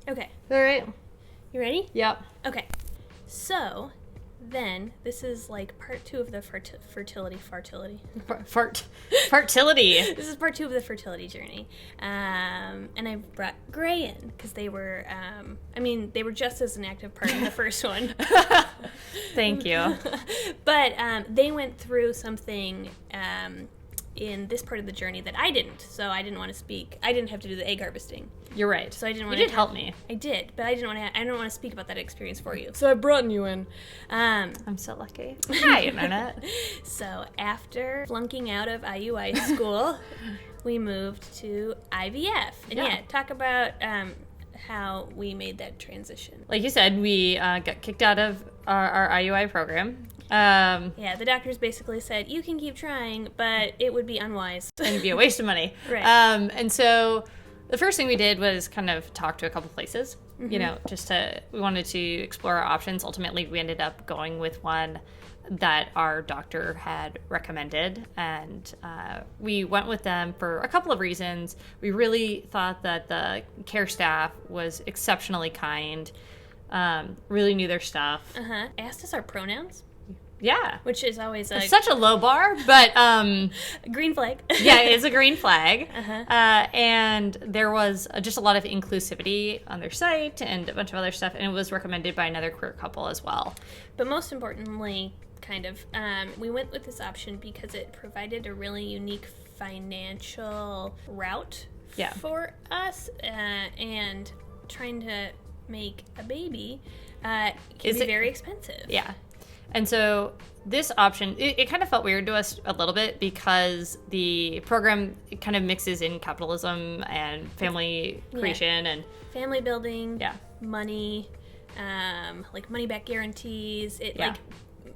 Okay. All right. You ready? Yep. Okay. So, then, this is like part 2 of the fertility. Fertility. This is part 2 of the fertility journey. And I brought Gray in because they were, they were just as an active part in the first one. Thank you. But they went through something in this part of the journey that I didn't. So I didn't want to speak. I didn't have to do the egg harvesting. You're right. So I didn't want You did help me. I did, but I don't want to speak about that experience for you. So I brought you in. I'm so lucky. Hi, Internet. So after flunking out of IUI school, we moved to IVF. And talk about how we made that transition. Like you said, we got kicked out of our IUI program. The doctors basically said, you can keep trying, but it would be unwise. And it'd be a waste of money. Right. And so the first thing we did was kind of talk to a couple places, we wanted to explore our options. Ultimately, we ended up going with one that our doctor had recommended, and we went with them for a couple of reasons. We really thought that the care staff was exceptionally kind, really knew their stuff. Asked us our pronouns. Yeah. Which is always it's such a low bar, but... green flag. Yeah, it's a green flag. And there was just a lot of inclusivity on their site and a bunch of other stuff, and it was recommended by another queer couple as well. But most importantly, we went with this option because it provided a really unique financial route for us, and trying to make a baby can be very expensive. Yeah. And so this option, it kind of felt weird to us a little bit because the program kind of mixes in capitalism and family creation and family building, money, like money back guarantees. It like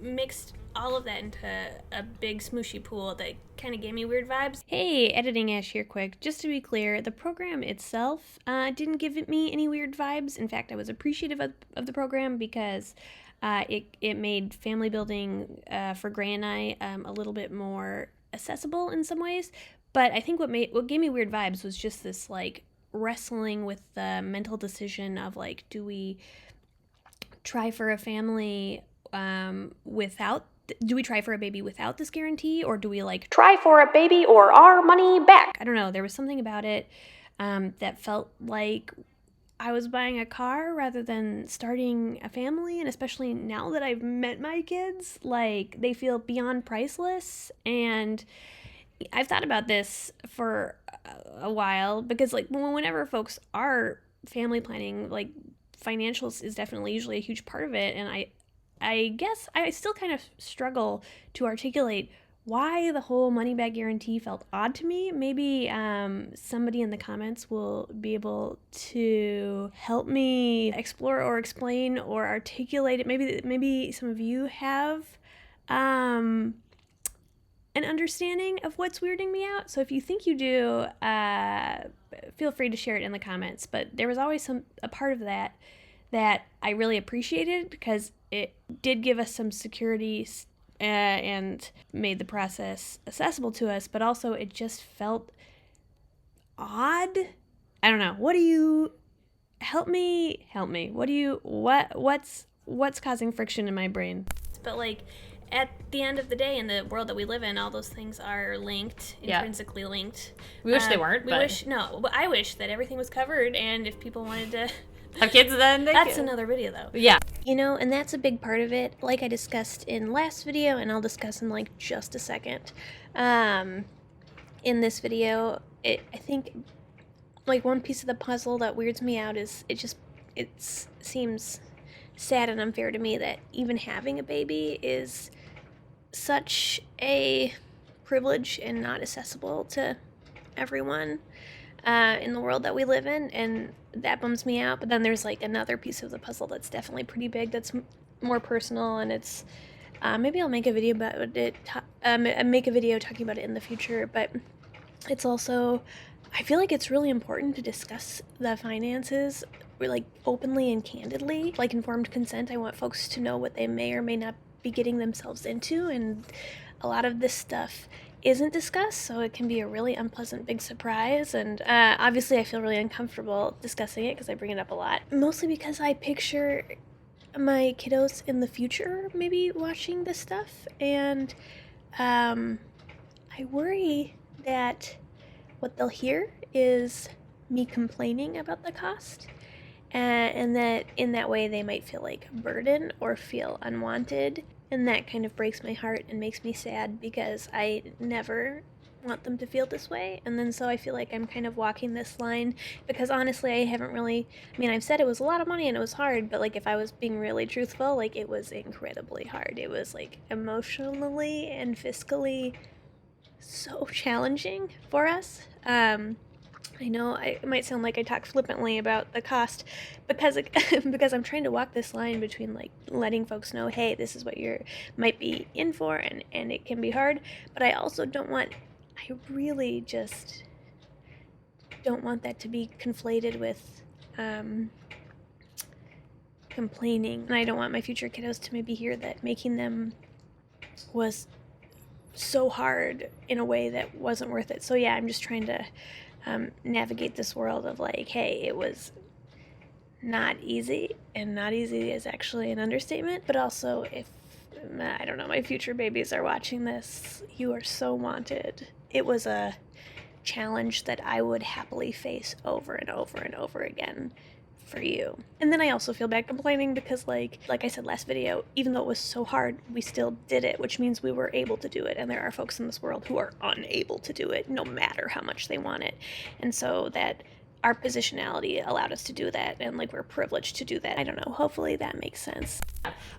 mixed all of that into a big smooshy pool that kind of gave me weird vibes. Hey, Editing Ash here quick. Just to be clear, the program itself didn't give me any weird vibes. In fact, I was appreciative of the program because it made family building for Gray and I a little bit more accessible in some ways. But I think what gave me weird vibes was just this like wrestling with the mental decision of like, do we try for a family do we try for a baby without this guarantee, or do we like try for a baby or our money back? I don't know. There was something about it that felt like I was buying a car rather than starting a family, and especially now that I've met my kids, like they feel beyond priceless. And I've thought about this for a while because like whenever folks are family planning, like financials is definitely usually a huge part of it, and I guess I still kind of struggle to articulate why the whole money back guarantee felt odd to me. Maybe somebody in the comments will be able to help me explore or explain or articulate it. Maybe some of you have an understanding of what's weirding me out. So if you think you do, feel free to share it in the comments. But there was always a part of that I really appreciated because it did give us some security and made the process accessible to us, but also it just felt odd. I don't know. What do you help me? What's causing friction in my brain? But like at the end of the day, in the world that we live in, all those things are linked, intrinsically linked. We wish they weren't. But I wish that everything was covered, and if people wanted to have kids, then that's another video though. Yeah. And that's a big part of it, like I discussed in last video, and I'll discuss in like just a second. In this video, I think like one piece of the puzzle that weirds me out is it seems sad and unfair to me that even having a baby is such a privilege and not accessible to everyone in the world that we live in, and that bums me out. But then there's like another piece of the puzzle that's definitely pretty big, that's more personal, and it's maybe I'll make a video about it, make a video talking about it in the future. But it's also, I feel like it's really important to discuss the finances like openly and candidly, like informed consent. I want folks to know what they may or may not be getting themselves into, and a lot of this stuff isn't discussed, so it can be a really unpleasant big surprise. And obviously I feel really uncomfortable discussing it because I bring it up a lot, mostly because I picture my kiddos in the future maybe watching this stuff, and I worry that what they'll hear is me complaining about the cost, and that in that way they might feel like a burden or feel unwanted, and that kind of breaks my heart and makes me sad because I never want them to feel this way. And then so I feel like I'm kind of walking this line because honestly I haven't really, I mean, I've said it was a lot of money and it was hard, but like if I was being really truthful, like it was incredibly hard. It was like emotionally and fiscally so challenging for us. I know it might sound like I talk flippantly about the cost because because I'm trying to walk this line between like letting folks know, hey, this is what you're might be in for, and it can be hard, but I also I really just don't want that to be conflated with complaining. And I don't want my future kiddos to maybe hear that making them was so hard in a way that wasn't worth it. So yeah, I'm just trying to navigate this world of like, hey, it was not easy, and not easy is actually an understatement. But also, if I don't know, my future babies are watching this, you are so wanted. It was a challenge that I would happily face over and over and over again for you. And then I also feel bad complaining because like I said last video, even though it was so hard, we still did it, which means we were able to do it. And there are folks in this world who are unable to do it no matter how much they want it. And so that our positionality allowed us to do that, and like we're privileged to do that. I don't know, hopefully that makes sense.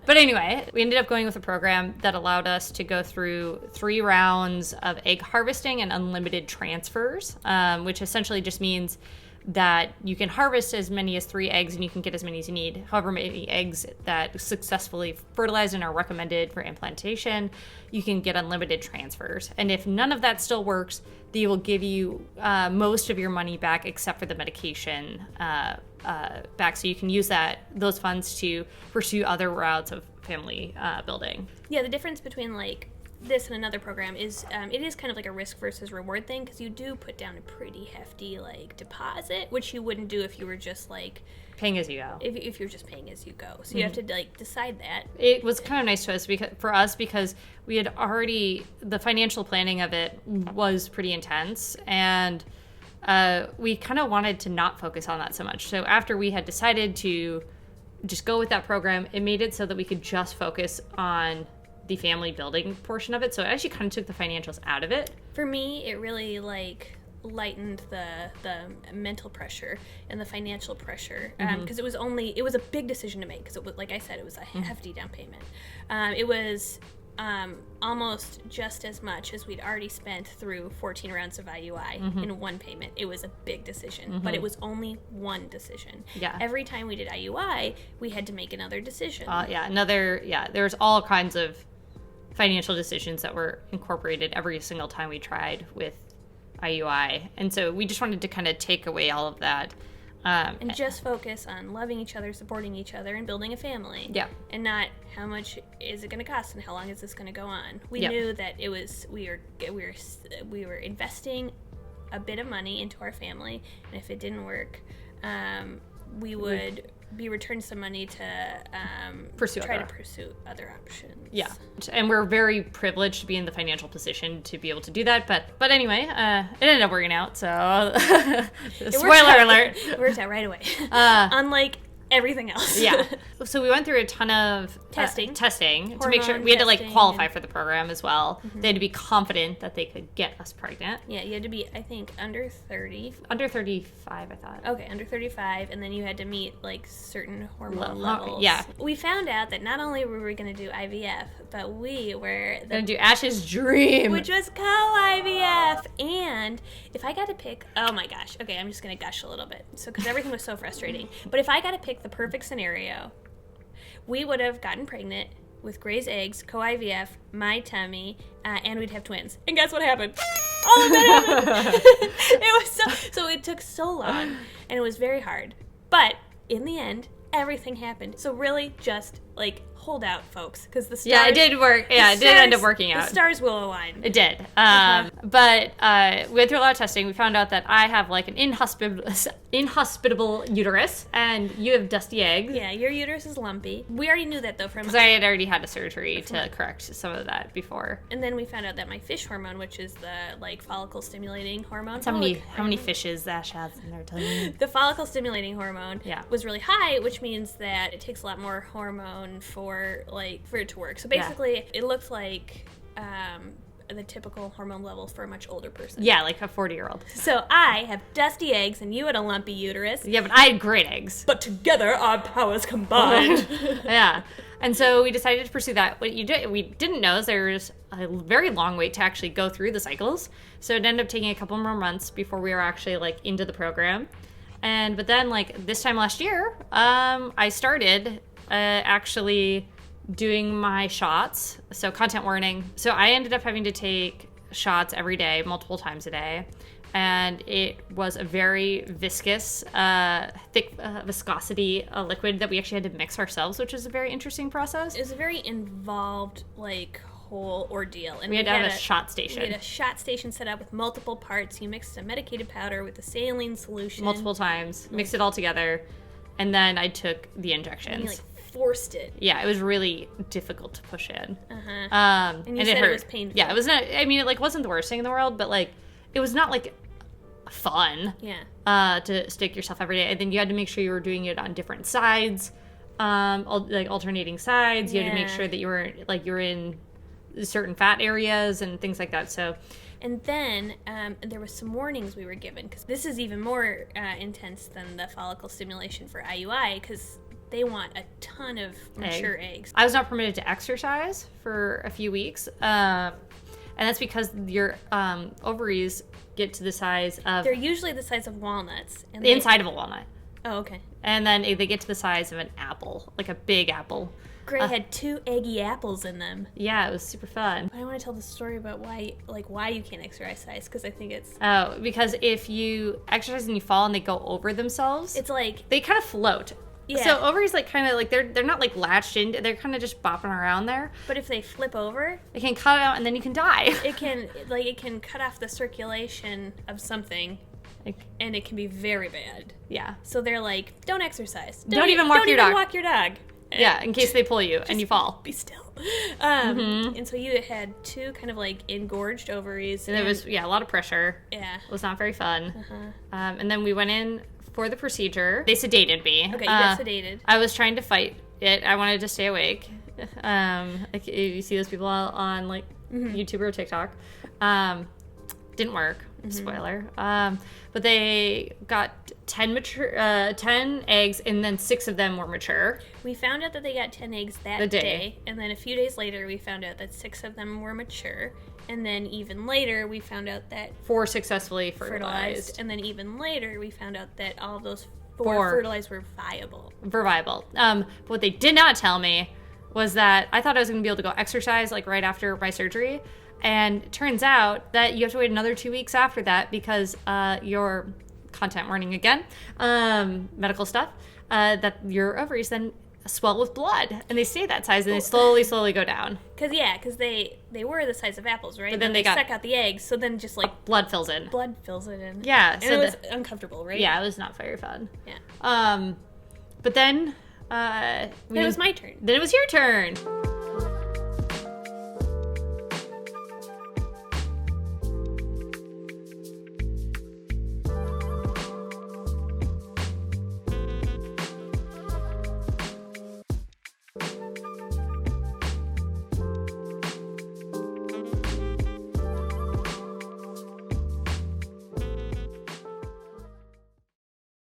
But anyway, we ended up going with a program that allowed us to go through 3 rounds of egg harvesting and unlimited transfers, which essentially just means that you can harvest as many as 3 eggs and you can get as many as you need. However many eggs that successfully fertilized and are recommended for implantation, you can get unlimited transfers. And if none of that still works, they will give you most of your money back except for the medication back, so you can use those funds to pursue other routes of family building. Yeah, the difference between like this and another program is it is kind of like a risk versus reward thing, because you do put down a pretty hefty like deposit, which you wouldn't do if you were just like paying as you go. If you're just paying as you go, so you have to like decide that. It was kind of nice to us because we had already, the financial planning of it was pretty intense, and we kind of wanted to not focus on that so much. So after we had decided to just go with that program, it made it so that we could just focus on the family building portion of it. So it actually kind of took the financials out of it. For me, it really like lightened the mental pressure and the financial pressure, because it was a big decision to make, because it was, like I said, it was a hefty down payment. It was almost just as much as we'd already spent through 14 rounds of IUI in one payment. It was a big decision, but it was only one decision. Yeah. Every time we did IUI, we had to make another decision. There's all kinds of financial decisions that were incorporated every single time we tried with IUI. And so we just wanted to kind of take away all of that. And just focus on loving each other, supporting each other, and building a family. Yeah. And not how much is it going to cost and how long is this going to go on. We knew that it was we were investing a bit of money into our family, and if it didn't work, we would be returned some money to pursue other options. Yeah, and we're very privileged to be in the financial position to be able to do that. But anyway, it ended up working out. So spoiler alert, it worked out right away. Unlike everything else. Yeah. So we went through a ton of testing to make sure we had to like qualify for the program as well. They had to be confident that they could get us pregnant. Yeah, you had to be, I think, under 30. Under 35, I thought. Okay, under 35, and then you had to meet like certain hormone levels. Yeah. We found out that not only were we going to do IVF, but we were going to do Ash's dream, which was co-IVF. And if I got to pick, oh my gosh, okay, I'm just going to gush a little bit, so because everything was so frustrating. But if I got to pick the perfect scenario, we would have gotten pregnant with Gray's eggs, co-IVF, my tummy, and we'd have twins. And guess what happened? All of that happened. It was so it took so long, and it was very hard. But in the end, everything happened. So really, just like hold out, folks, because the stars... Yeah, it did work. Yeah, it did end up working out. The stars will align. It did. But we went through a lot of testing. We found out that I have like an inhospitable uterus, and you have dusty eggs. Yeah, your uterus is lumpy. We already knew that, though, from... Because I had already had a surgery to correct some of that before. And then we found out that my fish hormone, which is the, like, follicle-stimulating hormone... How many fishes Ash has in their tummy? The follicle-stimulating hormone Yeah. was really high, which means that it takes a lot more hormone for it to work. So basically, it looked like the typical hormone level for a much older person. Yeah, like a 40-year-old. So I have dusty eggs, and you had a lumpy uterus. Yeah, but I had great eggs. But together, our powers combined. Yeah. And so we decided to pursue that. What we didn't know is there was a very long wait to actually go through the cycles. So it ended up taking a couple more months before we were actually like into the program. But then like this time last year, I started actually doing my shots. So content warning. So I ended up having to take shots every day, multiple times a day. And it was a very viscous, thick viscosity liquid that we actually had to mix ourselves, which was a very interesting process. It was a very involved, like, whole ordeal. And we had to have a shot station. We had a shot station set up with multiple parts. You mixed a medicated powder with a saline solution. Multiple times. Mixed it all together. And then I took the injections. And you, like, forced it. Yeah, it was really difficult to push in. Uh-huh. And you said it was painful. Yeah, it was not, I mean, it, like, wasn't the worst thing in the world, but, like, it was not, like, fun. Yeah. To stick yourself every day. And then you had to make sure you were doing it on different sides, like alternating sides. You had to make sure that you were in certain fat areas and things like that. So, and then there was some warnings we were given, because this is even more intense than the follicle stimulation for IUI, because they want a ton of mature eggs. I was not permitted to exercise for a few weeks, and that's because your ovaries get to the size of... They're usually the size of walnuts. And the inside of a walnut. Oh, okay. And then they get to the size of an apple, like a big apple. Gray had 2 eggy apples in them. Yeah, it was super fun. I want to tell the story about why you can't exercise, because I think it's... Oh, because if you exercise and you fall and they go over themselves... It's like... They kind of float. Yeah. So ovaries, like, kind of, like, they're not, like, latched in. They're kind of just bopping around there. But if they flip over... They can cut out and then you can die. It can cut off the circulation of something, and it can be very bad. Yeah. So they're like, don't exercise. Don't even walk your dog. Don't even walk your dog. Yeah, in case they pull you and you fall. Be still. And so you had 2 kind of, like, engorged ovaries. And there was, a lot of pressure. Yeah. It was not very fun. And then we went in for the procedure. They sedated me. Okay, you got sedated. I was trying to fight it. I wanted to stay awake. Like, you see those people on, like, YouTube or TikTok. Didn't work. Spoiler. But they got 10 eggs, and then 6 of them were mature. We found out that they got 10 eggs that day, and then a few days later we found out that 6 of them were mature, and then even later we found out that 4 successfully fertilized. And then even later we found out that all of those 4 fertilized were viable. But what they did not tell me was that I thought I was going to be able to go exercise, like, right after my surgery. And it turns out that you have to wait another 2 weeks after that because your content warning again, medical stuff, that your ovaries then swell with blood, and they stay that size, and they slowly go down. Because they were the size of apples, right? But then they suck out the eggs, so then just like blood fills it in. Yeah, and so it was uncomfortable, right? Yeah, it was not very fun. Yeah. But then then it was my turn. Then it was your turn.